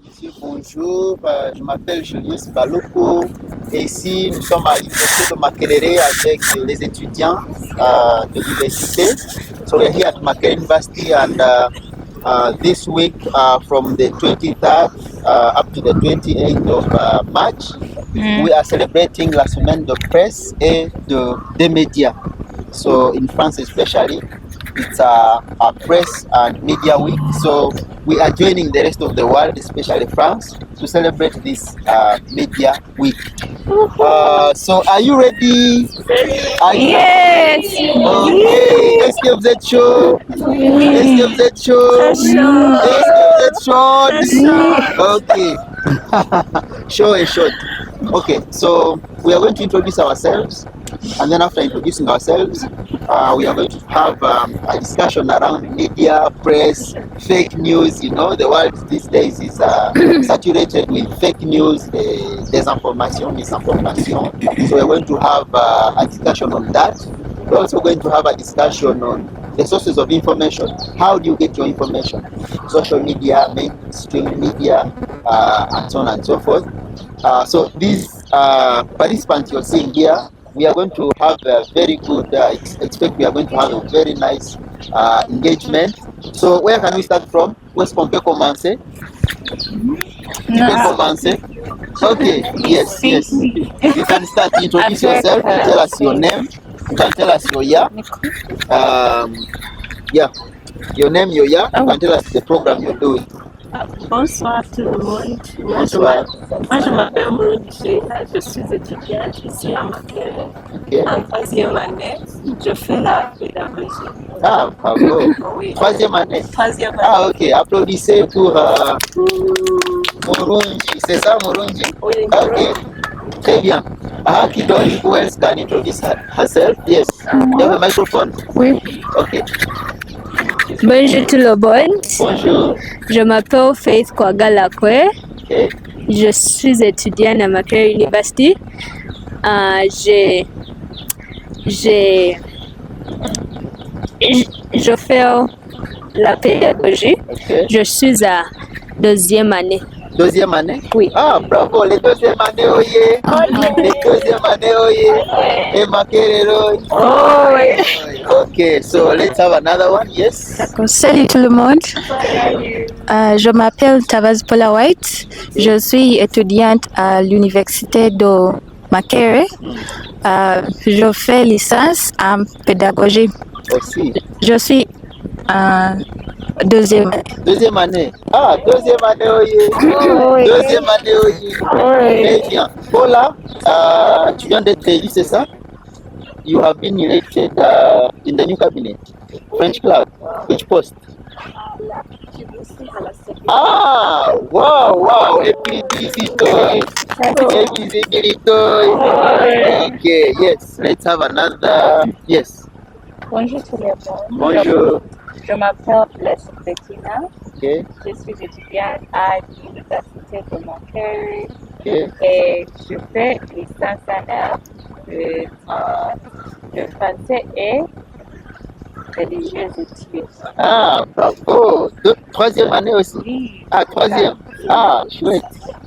Monsieur, bonjour. Je m'appelle Julius Baloko. Et ici, nous sommes à l'université de Makerere avec les étudiants de l'université. So we're here at Makerere University and this week from the 23rd up to the 28th of March, we are celebrating la semaine de presse et des médias. So in France especially, it's a press and media week. So we are joining the rest of the world, especially France, to celebrate this media week. So are you ready? Yes. Okay, let's give that show. Let's give that show. Let's give that short. Okay. Show a shot. Okay, so we are going to introduce ourselves, and then after introducing ourselves, we are going to have a discussion around media, press, fake news. You know, the world these days is saturated with fake news, disinformation, misinformation. So we're going to have a discussion on that. We're also going to have a discussion on the sources of information. How do you get your information? Social media, mainstream media, and so on and so forth. So these participants you're seeing here, we are going to have a very good, expect we are going to have a very nice engagement. So where can we start from? Où est-ce qu'on peut commencer? Tu peux commencer? Okay, yes. You can start, introduce yourself, tell us your name, you can tell us your year. Your name, your year, you can tell us the program you're doing. Bonsoir tout le monde. Bonsoir. Moi, je m'appelle Maurice. Je suis étudiante ici à Makerere. Okay. En troisième année, je fais la pédagogie. Ah, bravo. Oui. Troisième année. Troisième année. Ah, ok. Applaudissez pour Murunji. C'est ça, Murunji? Oui. Ok. Très bien. Kidoni, who else can introduce herself? Yes. You have a microphone? Oui. Ok. Bonjour tout le monde. Bonjour. Je m'appelle Faith Kwagalakwe. Ok. Je suis étudiante à Makerere University. Je fais la pédagogie. Ok. Je suis à deuxième année. Deuxième année? Oui. Ah, bravo, les deuxième année, oye. Les deuxième année, oye. Et Makerere, oye. Oh, oui. Ok, so let's have another one, yes. D'accord. Salut tout le monde. Je m'appelle Tavaz Paula White. Je suis étudiante à l'université de Makerere. Je fais licence en pédagogie. Aussi. Je suis en deuxième année. Deuxième année. Ah, deuxième année, oye. Deuxième année, oye. Très bien. Paula, tu viens d'être élu, c'est ça? You have been elected in the new cabinet. French club. Which post? Ah, wow. APDC toy. APDC toy. Okay, yes. Let's have another. Yes. Bonjour tout le monde. Bonjour. Je m'appelle Blessed Bettina. Okay. Je suis étudiante à l'université de Makerere Okay. et je fais licence en de français et religieuses études. Ah, bravo. Troisième année aussi. Oui. Ah, troisième. Ah, chouette.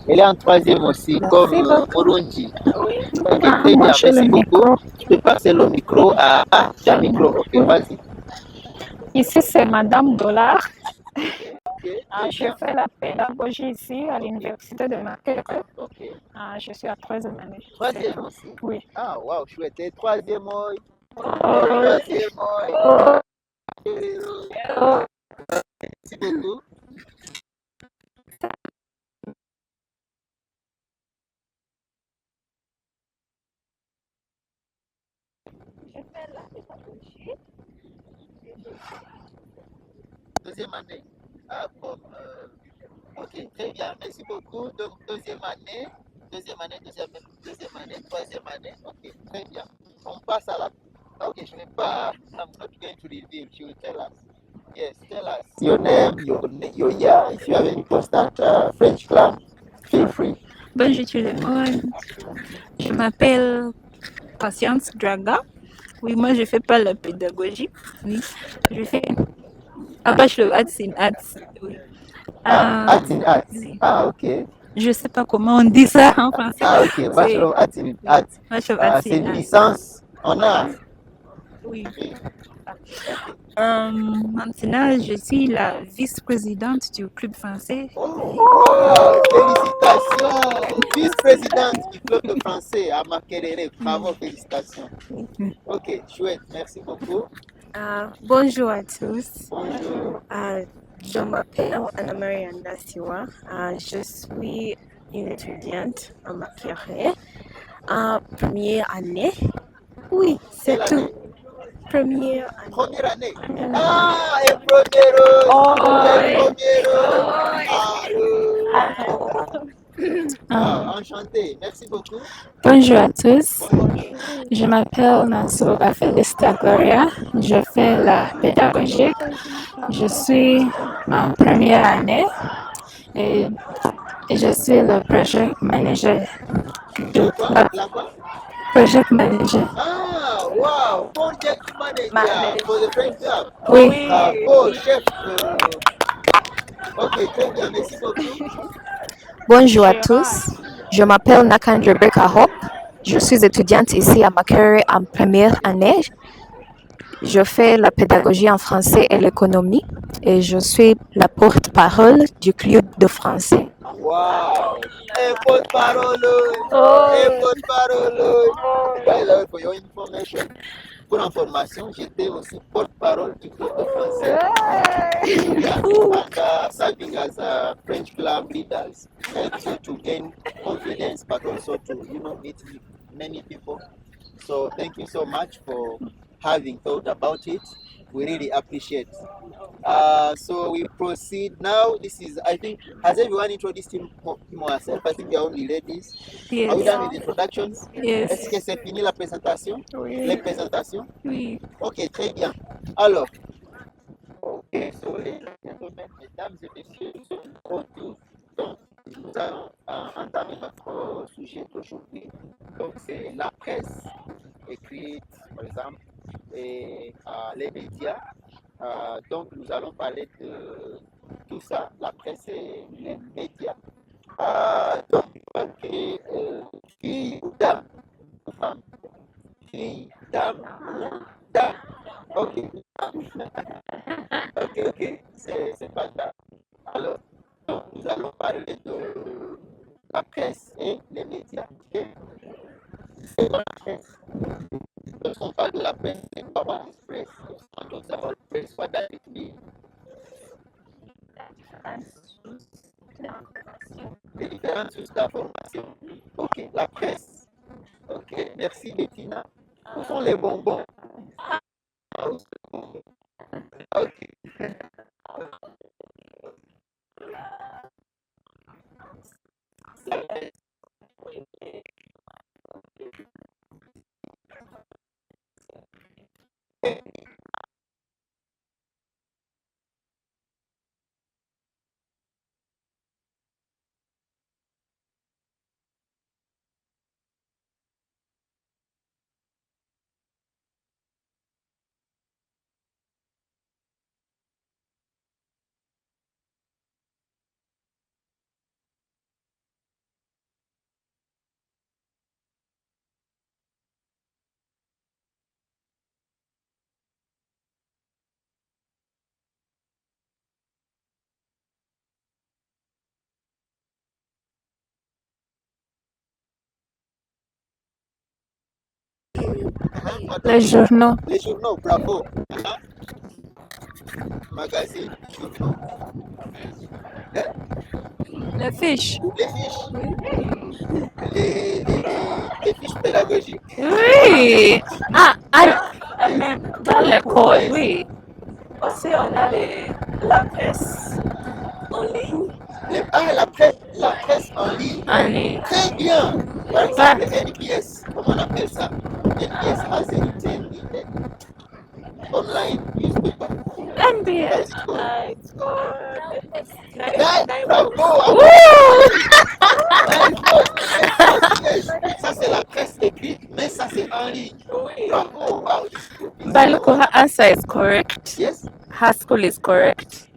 Elle est en troisième aussi, comme Murunji. Ok, très bien, merci beaucoup. Tu peux passer le micro à... Ah, tu as un micro, ok, vas-y. Ici, c'est Madame Dollar. Ok, Je fais la pédagogie ici à l'université de Makerere. ok. Je suis à troisième année. Troisième aussi. Oui. Ah, waouh, chouette. Et troisième, oi. Troisième, oi. Merci beaucoup. Je fais la pédagogie. Deuxième année. Ah, bon. Ok, très bien. Merci beaucoup. Donc, deuxième année, troisième année. Ok, très bien. On passe à la... Ok, je ne vais pas... I'm not going to reveal. She will tell us. Yes, tell us your name, your year. If you have any post at French club, feel free. Bonjour tout le monde. Je m'appelle Patience Draga. Oui, moi je fais pas la pédagogie. Oui, je fais un bachelor arts in arts. Oui. Arts in arts. Ah, ok. Je sais pas comment on dit ça en français. Ah, ok. Bachelor of Arts in Arts. Bachelor of Arts C'est in une Arts. licence en art. Oui. Maintenant, je suis la vice-présidente du club français. Wow, félicitations! Vice-présidente du club de français à Makerere. Bravo, félicitations. Ok, chouette. Merci beaucoup. Bonjour à tous. Bonjour. Je m'appelle Anna-Marie Andasiwa. Je suis une étudiante en Makerere. Première année. Oui, c'est Quelle tout. année? Première année. Première année. Ah, el primero. Enchanté. Merci beaucoup. Bonjour à tous. Je m'appelle Nassova Felista Gloria. Je fais la pédagogique. Je suis en première année et je suis le project manager du club. La quoi? Project manager. Ah, wow. Project manager for the French club. Oui. Oh, chef. Ok, très bien. Merci beaucoup. Bonjour à tous, je m'appelle Nakandre Rebecca Hope. Je suis étudiante ici à Makerere en première année. Je fais la pédagogie en français et l'économie et je suis la porte-parole du club de français. Wow. Porte-parole. Porte-parole. By the way, for your information, pour information, j'étais aussi porte-parole du club de français. Yeah, and serving as a French club leaders helps you to gain confidence, but also to meet many people. So thank you so much for having thought about it. We really appreciate. So we proceed now. This is, I think, has everyone introduced him or herself? I think you're only ladies. Yes. Are we done with introductions? Yes. Est-ce que c'est fini la présentation? Oui. Les présentations? Oui. Ok, très bien. Alors, ok, so ladies and gentlemen, mesdames et messieurs, nous sommes retour. Donc, nous allons entamer notre sujet d'aujourd'hui. Donc, c'est la presse écrite, par exemple, et les médias. Donc, nous allons parler de tout ça, la presse et les médias. Donc, fille ou dame, femme, fille, dame, dame. Ok. Ok, c'est pas ça. Alors, donc, nous allons parler de la presse et les médias. Ok. C'est quoi la presse? Lorsqu'on parle de la presse, c'est quoi la presse? When we talk about press, what does it mean? Les différentes sources d'information. Ok, la presse. Ok, merci Bettina. Où sont les bonbons? Ah, où sont les bonbons? Ok. Les journaux. Les journaux, bravo. Magazine, journaux. Les fiches. Les fiches. Les fiches pédagogiques. Oui. Même dans l'école, oui. Aussi, on a la presse en ligne. La presse en ligne. En ligne. Très bien. Par exemple, NPS, comment on appelle ça? NPS has a written online newspaper. NPS. It's called Bravo! Yes. Ça, c'est la presse écrite, mais ça, c'est en ligne. Bravo! Wow, this is good. Balukura answer is correct. Yes? Her school is correct.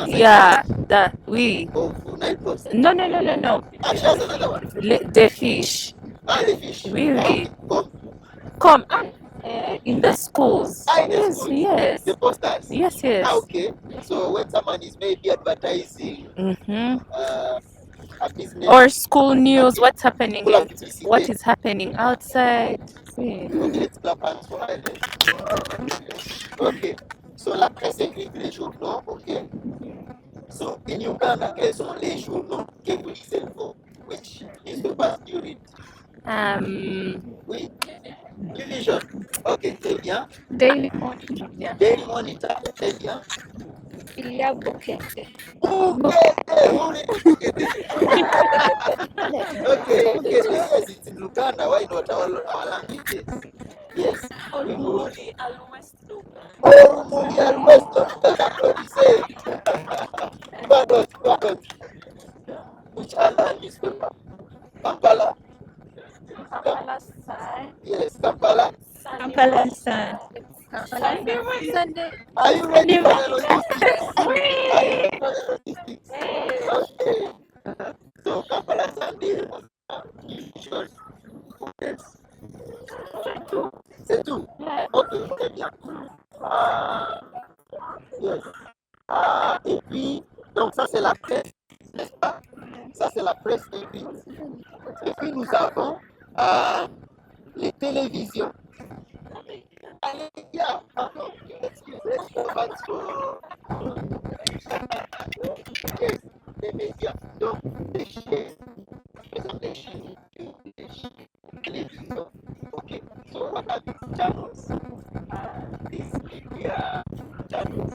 Yeah, that we. Of Nile Coast. No. She has another one. The fish. The fish. Really? Come. Come in the schools. In the schools. Yes. The posters. Yes. Okay. So when someone is maybe advertising a business Or school news, what's happening? School activity. What is happening outside? Okay, let's clap hands for her. Okay. So la presse écrite les journaux, ok. So in Uganda, quels sont les journaux que vous lisez le fond? Which newspapers do you read? Oui. Division. Ok, très bien. Daily Monitor. Yeah. Daily Monitor, très bien. Il y a Bukete. Okay, yes, it's in Uganda. Why not our language? Yes. Olumuri Alwestlu. Olumuri Alwestlu. That's what he said. Pardon. Which other newspaper? Kampala. Kampala Sun. Yes, Kampala. Kampala Sun. Sunday. Are you ready for the logistics? Okay. So Kampala Sunday. C'est tout. Ok, très bien. Yes. Et puis, donc ça c'est la presse, n'est-ce pas? Ça c'est la presse écrite. Et puis nous avons les télévisions. Allez, yeah, pardon, excusez, yes, les médias. Donc, les chaînes, les chaînes, télévision. Okay, so what are these channels? These media channels.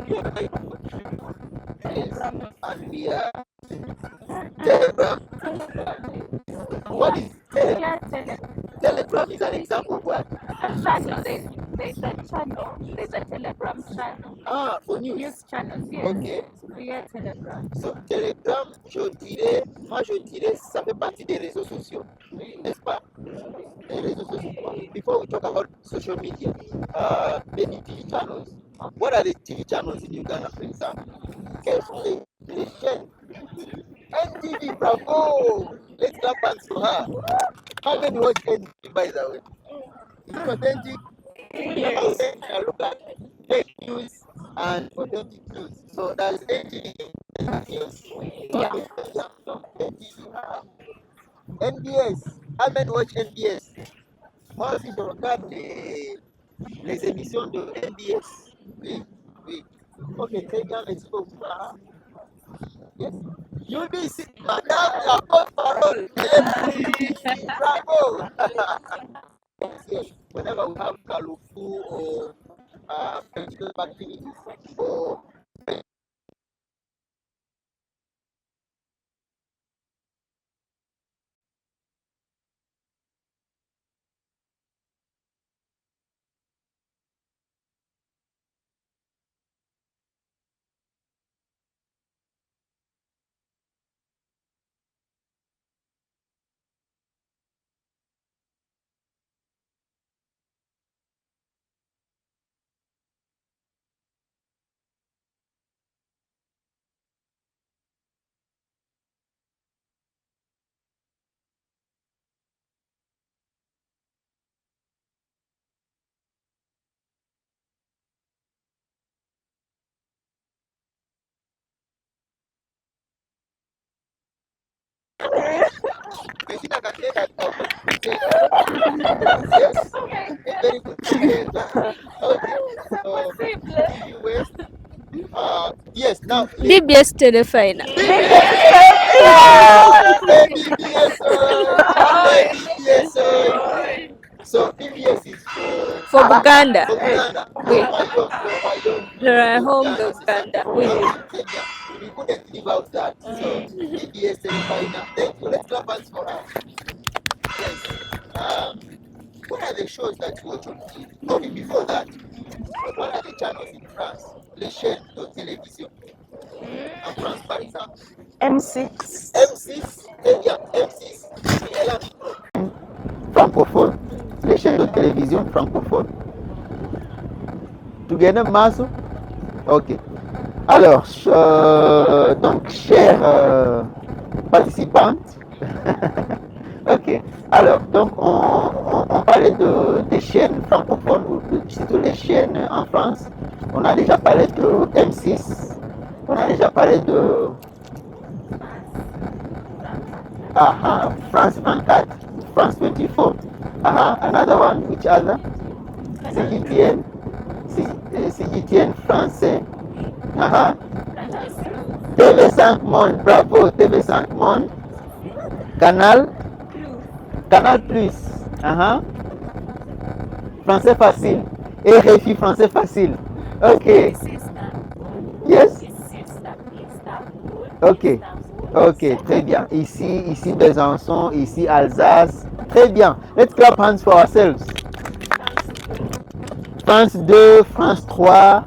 Yes, and we are Telegram. What is Telegram? Telegram is an example of what? There's a channel. There's a Telegram channel. For news. News channels, yes. Okay. Yeah, Telegram. So Telegram, moi je dirais, ça fait partie des réseaux sociaux, n'est-ce pas? Les réseaux sociaux. Before we talk about social media, maybe TV channels. What are the TV channels in Uganda, for example? Quelles sont les chaînes? NTV, bravo! Let's clap hands for her. How many watch NTV, by the way? Is it authentic? Yes. I look at fake news and authentic news. So that's NTV. Yes. Yeah. NBS. How many watch NBS? Moi aussi, je regarde les émissions de NBS. Oui. Ok, très bien, let's go. Yes. UBC, madame la porte-parole. Bravo. Yes. Whenever we have Kalufu or political activities or Christina can say that. Yes. Very good. Okay. So, US. Yes. Now. DBS Telefina. So PBS is For Buganda. We home Buganda. We couldn't live out that. So PBS Telefina. Thank you. Let's clap hands for her. Yes. What are the shows that you watch on TV? Okay, before that, what are the channels in France? Les chaînes de télévision. En France, par exemple. M6. M6, très bien, M6. Elle a francophone. Les chaînes de télévision francophones. Together, Maso? Ok. Alors, donc, chère participante, ok. Alors, donc, on parlait des chaînes francophones, surtout les chaînes en France. On a déjà parlé de M6, on a déjà parlé de France 24, France 24. Another one, which other? CGTN français. TV5 Monde, bravo, TV5 Monde. Canal Plus. Français facile. Et RFI français facile. Ok. Yes. Ok. Ok, très bien. Ici Besançon, ici Alsace. Très bien. Let's clap hands for ourselves. France 2, France 3,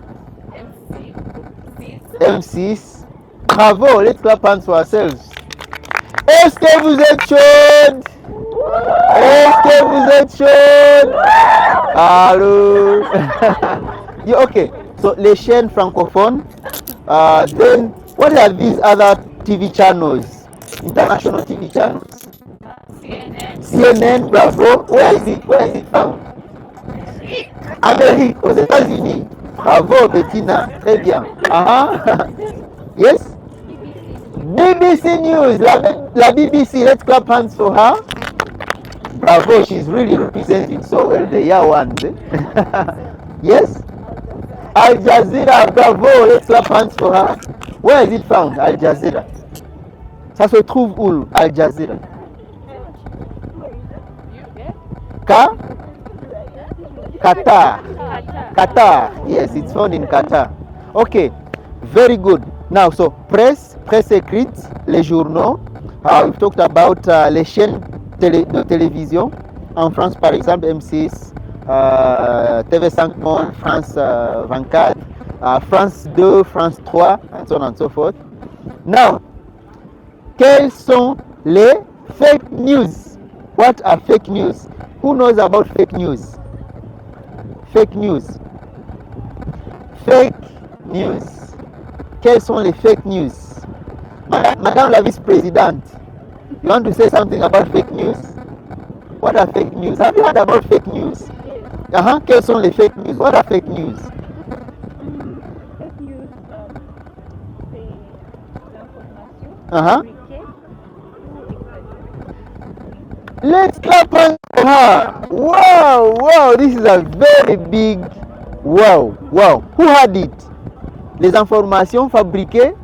M6. Bravo, let's clap hands for ourselves. Est-ce que vous êtes chaudes? Est-ce que vous êtes chaudes? Allô? Yeah, okay, so les chaînes francophones. Then, what are these other TV channels? International TV channels? CNN, bravo. Where is it found? Amérique, aux États-Unis. Bravo, Bettina. Très bien. Yes? BBC News, la BBC. Let's clap hands for her. Bravo, she's really representing so well the year ones. Yes? Al Jazeera, bravo, let's clap hands for her. Where is it found, Al Jazeera? Ça se trouve où, Al Jazeera? Qatar. Yes, it's found in Qatar. Okay, very good. Now, so presse écrite, les journaux. We've talked about les chaînes de télévision. En France, par exemple, M6, TV5 Monde, France 24, France 2, France 3, and so on and so forth. Now, quelles sont les fake news? What are fake news? Who knows about fake news? Fake news. Fake news. Quelles sont les fake news? Madame la vice-présidente, you want to say something about fake news? What are fake news? Have you heard about fake news? Quelles sont les fake news? What are fake news? Let's clap on her. Wow, this is a very big wow. Who had it? Les informations fabriquées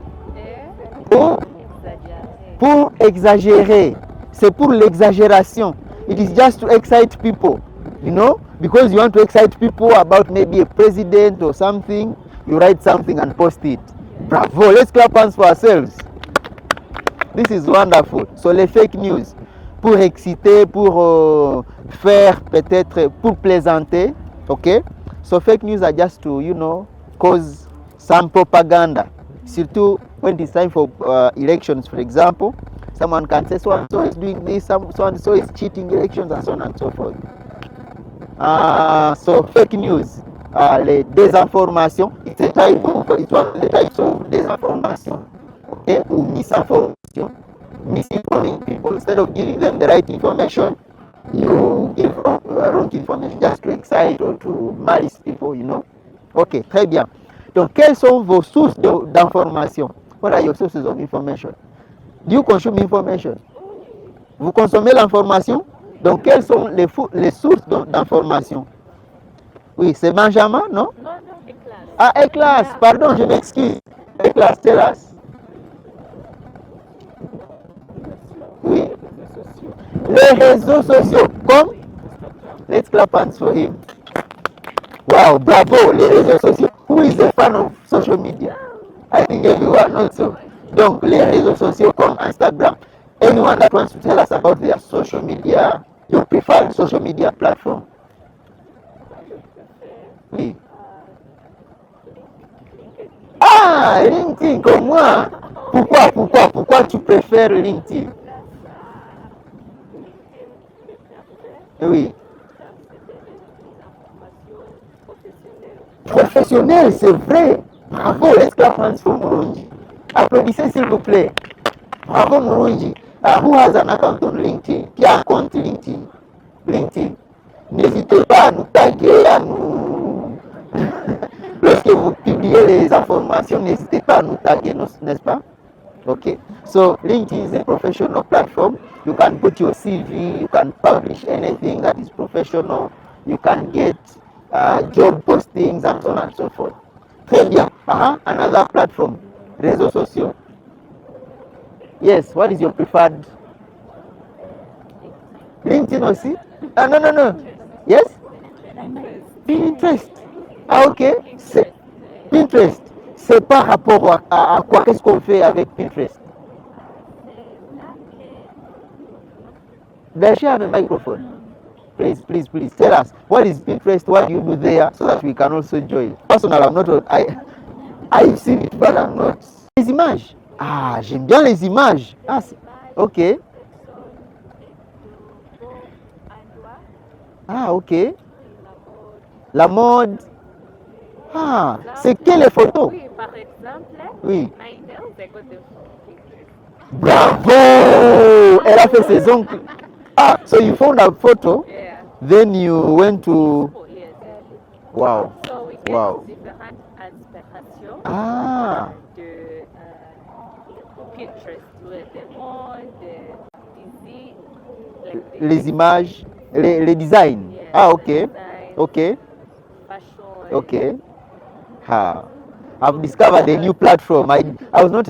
pour exagérer. C'est pour l'exagération. It is just to excite people, you know, because you want to excite people about maybe a president or something. You write something and post it. Bravo, let's clap hands for ourselves. This is wonderful. So les fake news, pour exciter, pour faire peut-être, pour plaisanter, okay? So fake news are just to, you know, cause some propaganda. Surtout when it's time for elections, for example. Someone can say so and so is doing this, so and so is cheating elections, and so on and so forth. So fake news, les désinformations, it's one of the types of désinformation, okay, or misinformation, misinforming people. Instead of giving them the right information, you give wrong information just to excite or to malice people, you know. Ok, très bien. Donc, quelles sont vos sources d'information? What are your sources of information? Do you consume information? Vous consommez l'information? Donc, quelles sont les sources d'information? Oui, c'est Benjamin, non? Non, Eclas, pardon, je m'excuse. Eclas, tell us. Oui. Les réseaux sociaux, comme? Let's clap hands for him. Wow, bravo, les réseaux sociaux. Who is a fan of social media? I think everyone also. Donc, les réseaux sociaux comme Instagram. Anyone that wants to tell us about their social media, your preferred social media platform? Oui. LinkedIn comme moi. Pourquoi tu préfères LinkedIn? Oui. Professionnel, c'est vrai. Bravo, let's clap hands for Murunji. Applaudissez s'il vous plaît. Bravo Murunji. Who has an account on LinkedIn? Qui a un compte LinkedIn? LinkedIn. N'hésitez pas à nous taguer, à nous... Lorsque vous publiez les informations, n'hésitez pas à nous taguer, n'est-ce pas? Okay. So LinkedIn is a professional platform. You can put your CV, you can publish anything that is professional. You can get job postings and so on and so forth. Très bien. Another platform. Réseaux sociaux. Yes, what is your preferred? LinkedIn aussi? No. Yes? Pinterest. Ok. Pinterest. C'est par rapport à quoi? Qu'est-ce qu'on fait avec Pinterest? Does she have a microphone? Please tell us. What is Pinterest? What do you do there so that we can also join? Personally, I'm not. I've seen it, but I'm not. Les images. Ah, j'aime bien les images. Ah, ok. Ah, ok. La mode. Ah, c'est que les photos? Oui, par exemple, oui. my girls, they got the Bravo! Elle a fait ses ongles. Ah, so you found a photo, yeah. Then you went to... Yes. Wow. So we get Wow. different inspirations Ah, de Pinterest, with the mode, the easy, like the les images, les designs. yeah, Ah, the ok. design, Ok. fashion. Ok. Ah. I've discovered a new platform. I was not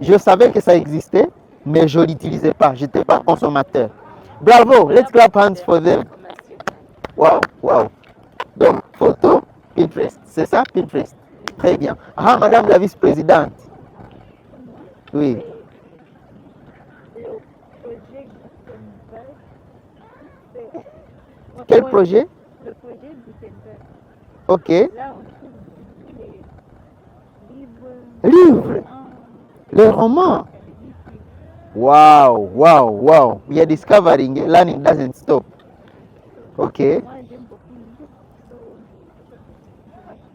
je savais que ça existait, mais je l'utilisais pas. J'étais pas consommateur. Bravo. Let's clap hands for them. Wow. Donc, photo, Pinterest. C'est ça, Pinterest. Très bien. Ah, madame la vice-présidente. Oui. Quel projet? Le projet Gutenberg. Ok. Là, on trouve des Livre. Le roman. Wow. We are discovering learning doesn't stop. Ok. Moi, j'aime beaucoup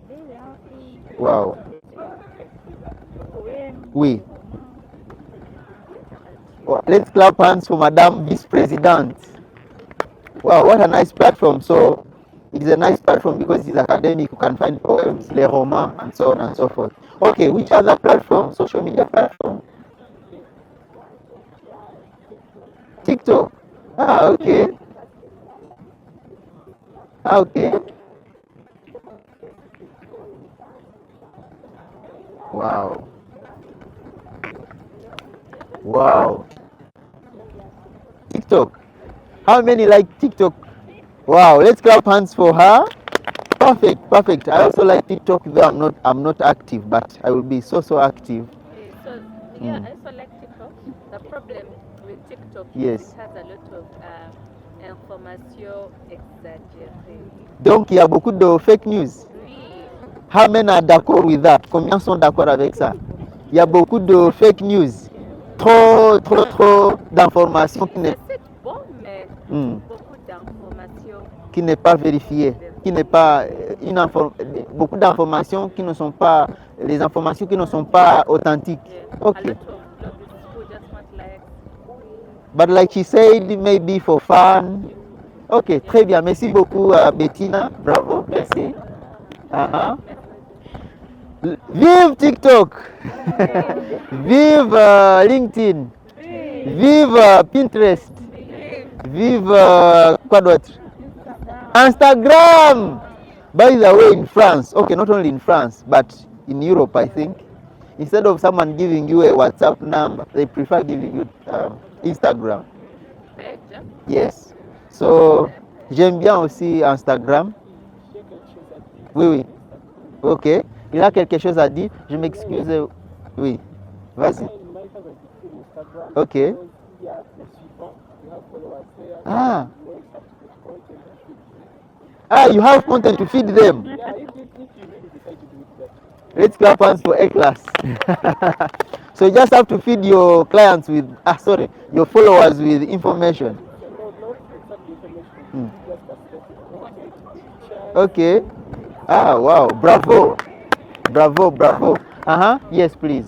lire. Wow. Oui. Well, let's clap hands for Madame Vice-President. Wow, what a nice platform. So it is a nice platform because it's academic. You can find poems, les romans, and so on and so forth. Okay, which other platform? Social media platform? TikTok. Ah, okay. Okay. Wow. TikTok. How many like TikTok? Wow, let's clap hands for her. Perfect. I also like TikTok, though I'm not active, but I will be so active. So, yeah, I also like TikTok. The problem with TikTok Yes. is it has a lot of information exagérée. Donc il y a beaucoup de fake news. Oui, How many are d'accord with that? Combien sont d'accord avec ça? Il y a beaucoup de fake news. Trop d'informations c'est bon, mais Hmm. beaucoup d'informations. qui n'est pas vérifiée, qui n'est pas beaucoup d'informations qui ne sont pas les informations qui ne sont pas authentiques. Yeah. Okay. A lot of people just want like But like she said, maybe for fun. Ok, très bien. Merci beaucoup, Bettina. Bravo, merci. Vive TikTok! Vive LinkedIn! Vive Pinterest! Vive quoi d'autre? Instagram! By the way, in France, okay, not only in France, but in Europe, I think, instead of someone giving you a WhatsApp number, they prefer giving you Instagram. page. Yes. So, j'aime bien aussi Instagram. Oui. Ok. Il a quelque chose à dire. Je m'excuse. Oui. Vas-y. Ok. You have content to feed them. Let's clap hands for A-Class. So you just have to feed your clients with, your followers with information. Okay. Ah, wow, bravo. Bravo, bravo. Uh-huh, yes, please.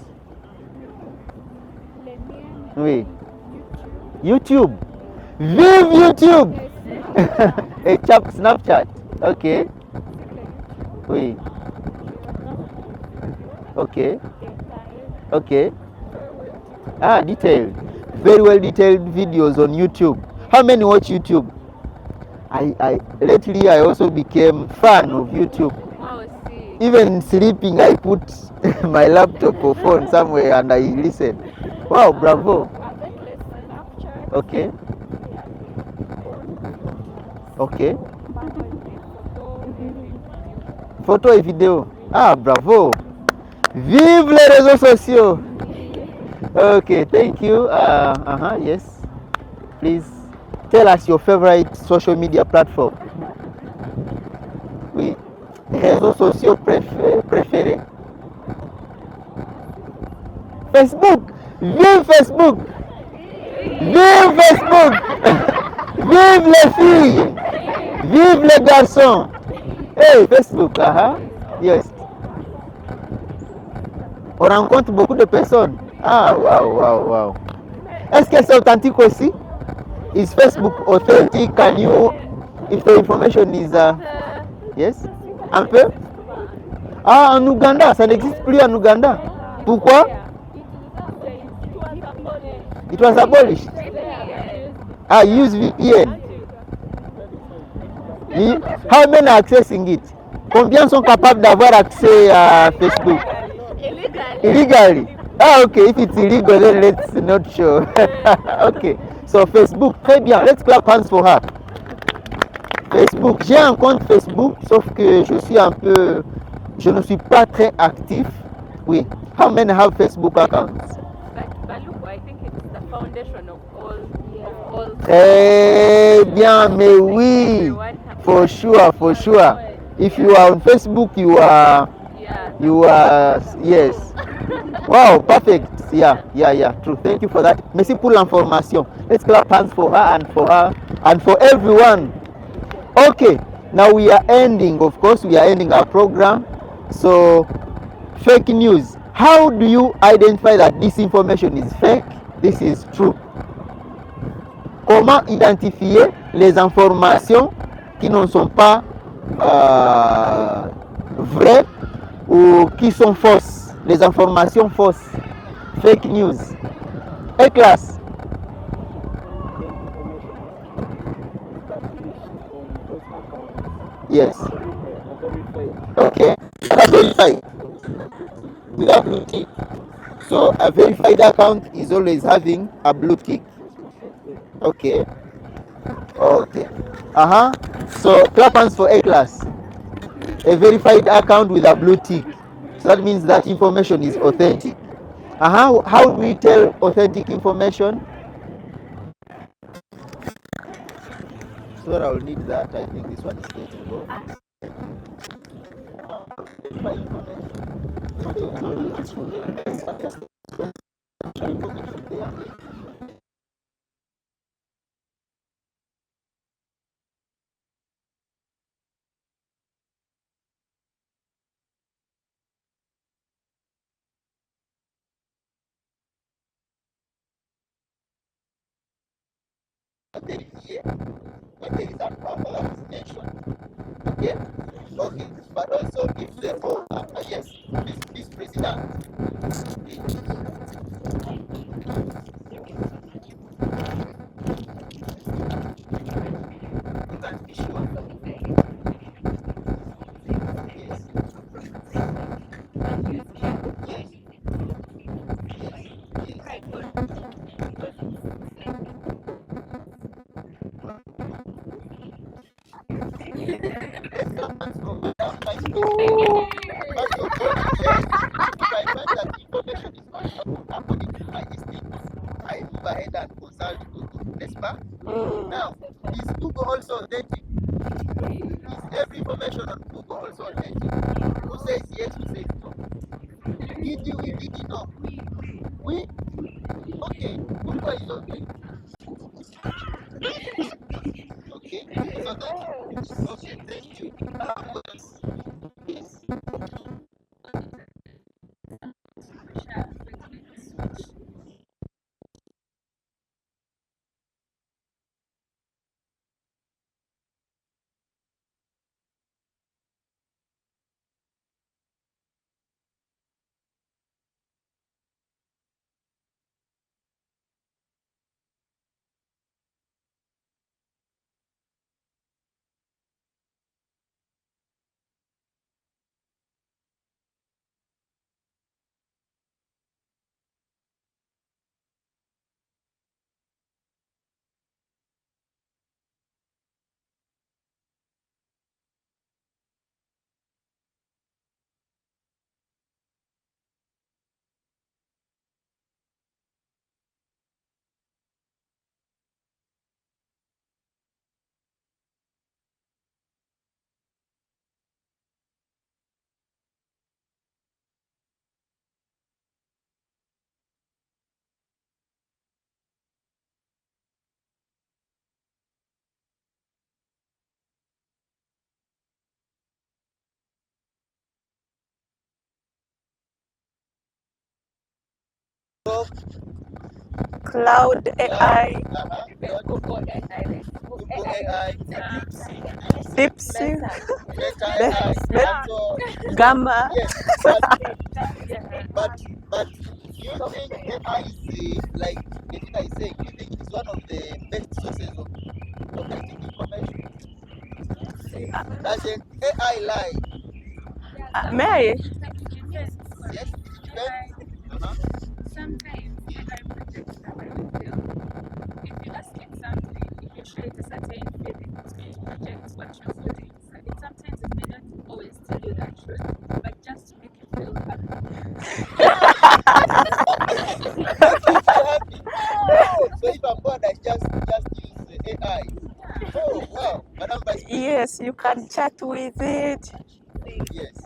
Oui. YouTube. Vive YouTube. Et Snapchat. Ok. Oui. Ok. Ok. Ah, detailed. Very well detailed videos on YouTube. How many watch YouTube? I lately I also became fan of YouTube. Oh, see. Even sleeping, I put my laptop or phone somewhere and I listen. Wow, bravo. Okay. Okay. Photo et vidéo. Ah, bravo. Vive les réseaux sociaux. Okay, thank you. Yes. Please tell us your favorite social media platform. Oui. Réseaux sociaux préférés. Facebook. Vive Facebook. Vive Facebook. Vive les filles. Vive les garçons. Hey, Facebook. Yes. On rencontre beaucoup de personnes. Ah, wow. Est-ce que c'est authentique aussi? Is Facebook authentic? Can you, if the information is, yes? Un peu? Ah, en Ouganda, ça n'existe plus en Ouganda. Pourquoi? It was abolished. Ah, use VPN. How many are accessing it? Combien sont capables d'avoir accès à Facebook? Illegally. Ah, okay. If it's illegal, then let's not show. Okay. So Facebook, très bien. Let's clap hands for her. Facebook. J'ai un compte Facebook, sauf que je ne suis pas très actif. Oui. How many have Facebook accounts? Baluku, I think it's the foundation of all. Très bien, mais oui. For sure. If you are on Facebook, you are, yes. Wow, perfect. Yeah, true. Thank you for that. Merci pour l'information. Let's clap hands for her and for everyone. Okay, now we are ending, of course, our program. So, fake news. How do you identify that this information is fake, this is true? Comment identifier les informations qui ne sont pas vraies ou qui sont fausses? Les informations fausses. Fake news. Hey class. Yes. Okay. Verified. Without blue tick. So a verified account is always having a blue tick. Okay. So clap hands for A class. A verified account with a blue tick. So that means that information is authentic. How do we tell authentic information? So I will need that. I think this one is going to go. When there is a proper hallucination. Okay? But also if the yes, this president. You can be sure. Yes. I move ahead and consult Google. Now, is Google also authentic? Is every information on Google also authentic? Who says yes, who says no? Did you know? We? Okay, Google is okay. Okay, so thank you. Cloud AI, Google AI, DeepSeek, Meta AI, and so Gamma. yes, but you think AI is like anything I say? You think it's one of the best sources of getting information? Doesn't AI lie? May I? Yes, it depends. Sometimes AI projects that I will feel. If you ask it something, if you show it a certain feeling, it's going to project what you're feeling. And it sometimes it may not always tell you the truth, but just to make you feel happy. So if I'm bored, I just use AI. Oh wow, Madam Vice President. Yes, you can chat with it. Yes.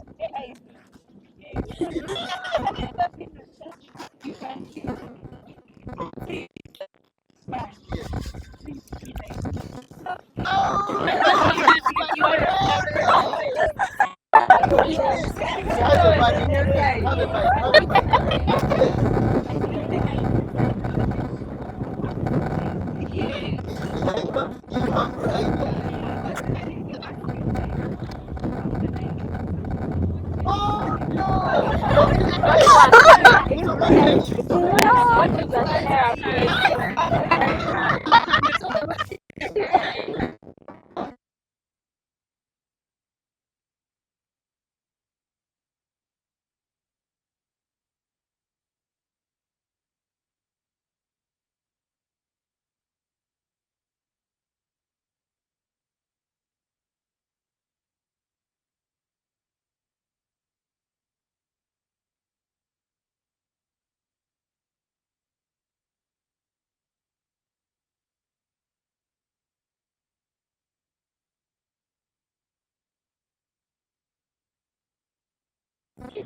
Okay,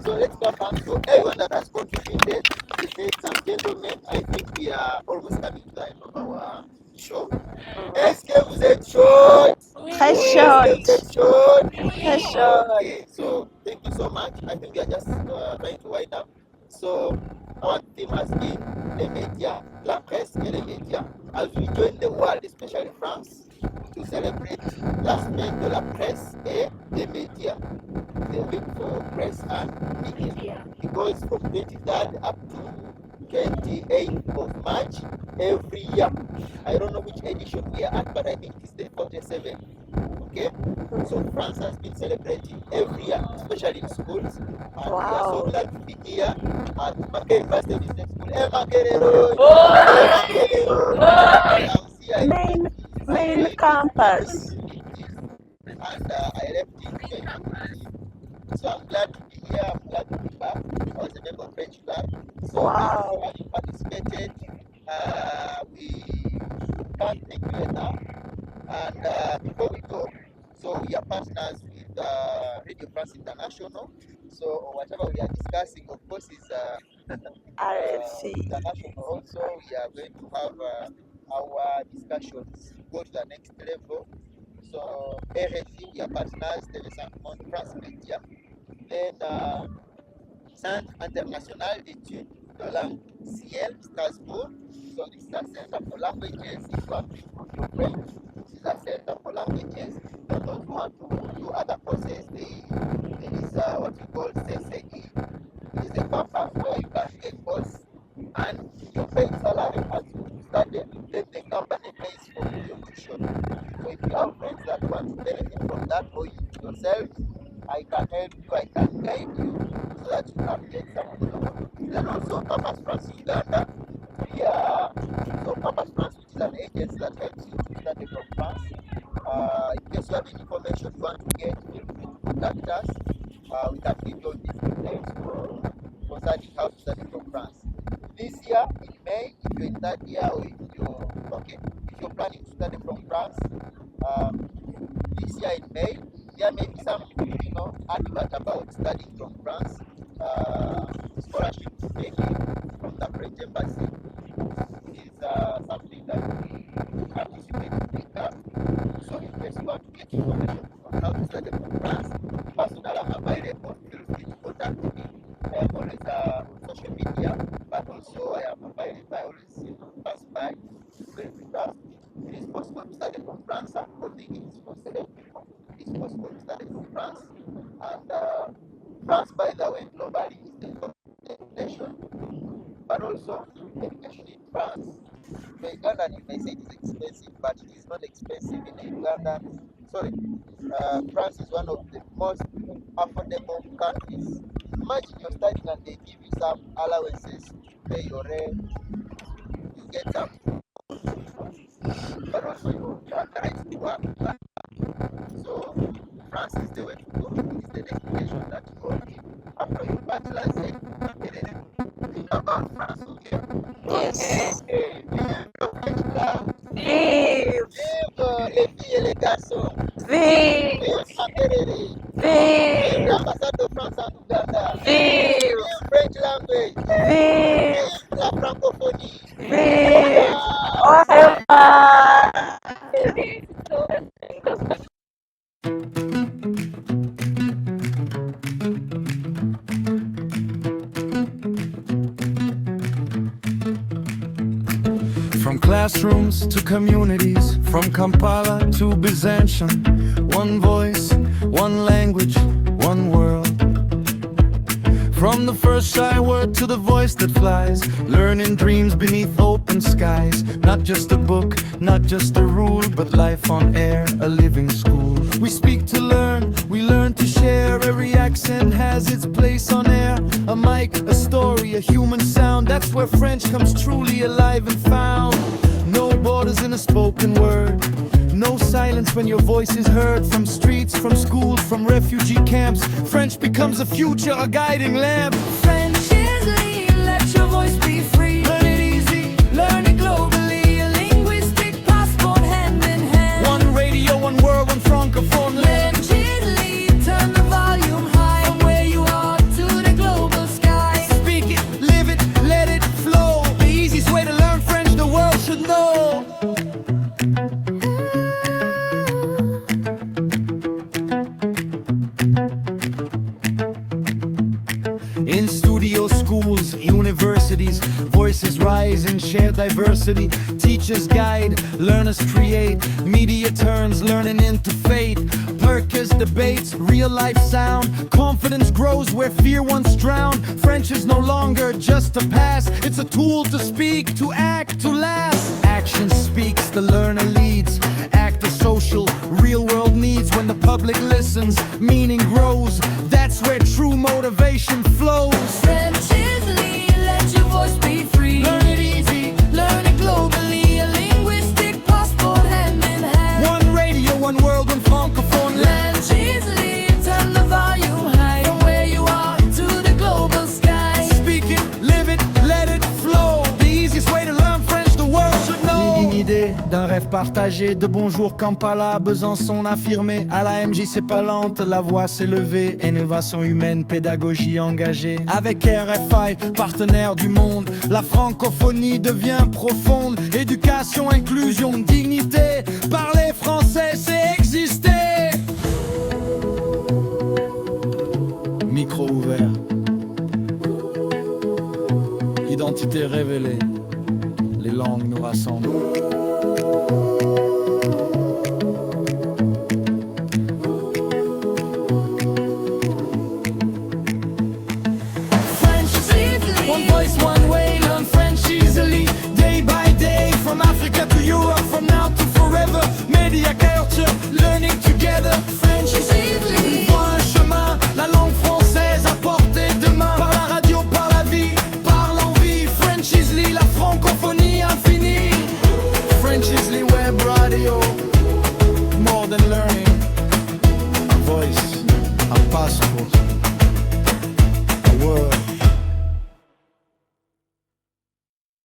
so let's come back to everyone that has contributed. Ladies and gentlemen, I think we are almost coming to the end of our show. Est-ce que vous êtes chaud? Très short. Très short. Okay, so thank you so much. I think we are just trying to wind up. So our theme has been les médias, la presse et les médias. As we join the world, especially France, to celebrate la semaine de la presse et des médias. The week for press and media. Because from 23rd up to 28th of March every year. I don't know which edition we are at, but I think it's the 47th. Okay? So France has been celebrating every year, especially in schools. And we are so glad to be here at Makere University Business School. Main campus. And I left it. So I'm glad to be here. I'm glad to be back. I was a member of French Club. So having participated, we can't thank you enough. And before we go, so we are partners with Radio France International. So whatever we are discussing, of course, is RFC. International. Also, we are going to have our discussions go to the next level. So RFI, we are partners, TV5 France Média. Then Centre International d'Études de Langue Ciel, Strasbourg. So this is a center for languages. If you are people to French, this is a center for languages. For those who want to do other courses, there is what we call CCE. It is a campus where you can get course and your pay salary as you study, then the company pays for your tuition. So if you have friends that want to benefit from that, or you yourself, I can help you, I can guide you so that you can get some of the opportunities. And also Campus France Uganda, so Campus France, which is an agency that helps you to study from France. In case you have any information you want to get, feel free to contact us. We can give you all these details concerning how to study from France. This year, in May, if you're in that year, or if you're planning to study from France, this year in May, there may be some, advert about studying from France, scholarship maybe from the French embassy is something that we participate in the camp. So in case you want to get information on how to study from France, personal I'm available. Feel free to contact me. I am always on social media, but also I am available. I always pass by. It is possible to study from France. I'm holding it for select people. It is possible to study from France. And France, by the way, globally is the top nation. But also, education in France. The Ugandan, you may say it is expensive, but it is not expensive in Uganda. Sorry, France is one of the most affordable countries. Imagine you're studying and they give you some allowances to pay your rent. You get some, but also you have the right to work. So France is the way to go. It is the destination that you go after your bachelor's. Think about France, okay? Yes. Vive les filles et les garçons. Vive. Vive Makerere. Vive. L'ambassade de France en Ouganda. Vive. French language. Vive. La francophonie. Vive. From classrooms to communities, from Kampala to Byzantium, one voice, one language, one world. From the first shy word to the voice that flies, learning dreams beneath open skies. Not just a book, not just a rule, but life on air, a living school. We speak to learn, we learn to share. Every accent has its place on air. A mic, a story, a human sound. That's where French comes truly alive and found. No borders in a spoken word. No silence when your voice is heard. From streets, from schools, from refugee camps, French becomes a future, a guiding lamp. French is lean, let your voice be free. Learn it easy, Learn it globally, a linguistic passport hand in hand. one radio, one world, one francophone land. French is lean, turn the volume high. From where you are to the global sky. Speak it, live it, let it flow. The easiest way to learn French the world should know. In studio schools, universities, voices rise in shared diversity. Teachers guide, learners create. Media turns learning into faith. Purchase debates, real life sound. Confidence grows where fear once drowned. French is no longer just a pass. It's a tool to speak, to act, to last. Action speaks, the learner leads. Act the social, real world needs. When the public listens, meaning grows. That's where true motivation flows. French is lean, let your voice be free. Learn it easy, Learn it globally, a linguistic passport hand in hand. one radio, one world, one francophone land. French is lean, turn the volume high. From where you are to the global sky. Speak it, live it, let it flow. The easiest way to learn French the world should know. Une idée d'un rêve partagé, de bonjour Kampala, Besançon affirmé. À la MJ c'est pas lente, la voix s'est levée. Innovation humaine, pédagogie engagée. Avec RFI, partenaire du monde, la francophonie devient profonde. Éducation, inclusion, dignité. Parler français, c'est exister. Micro ouvert. Identité révélée. Les langues nous rassemblent. French is easily. One voice, one way, learn French easily. Day by day, from Africa to Europe, from now to forever. Media culture, learning together. French is easily. Vois un chemin, la langue française à portée de main. Par la radio, par la vie, par l'envie. French Isley, la francophonie infinie. French Isley,